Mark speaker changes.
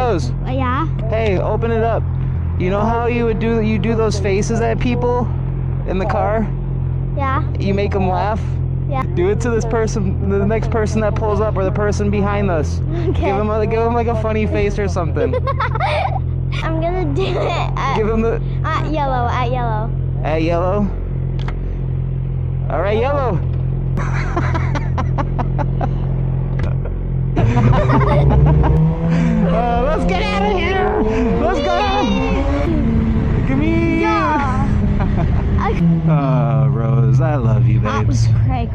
Speaker 1: Rose.
Speaker 2: Yeah?
Speaker 1: Hey, open it up. You know how you do those faces at people in the car?
Speaker 2: Yeah?
Speaker 1: You make them laugh?
Speaker 2: Yeah.
Speaker 1: Do it to this person, the next person that pulls up, or the person behind us.
Speaker 2: Okay.
Speaker 1: Give him like a funny face or something.
Speaker 2: I'm gonna do it
Speaker 1: Give him the
Speaker 2: at yellow.
Speaker 1: at yellow. All right, yellow. Let's get out of here. Let's go. Give me.
Speaker 2: Yeah.
Speaker 1: Oh, Rose, I love you,
Speaker 2: That
Speaker 1: babes.
Speaker 2: was cray.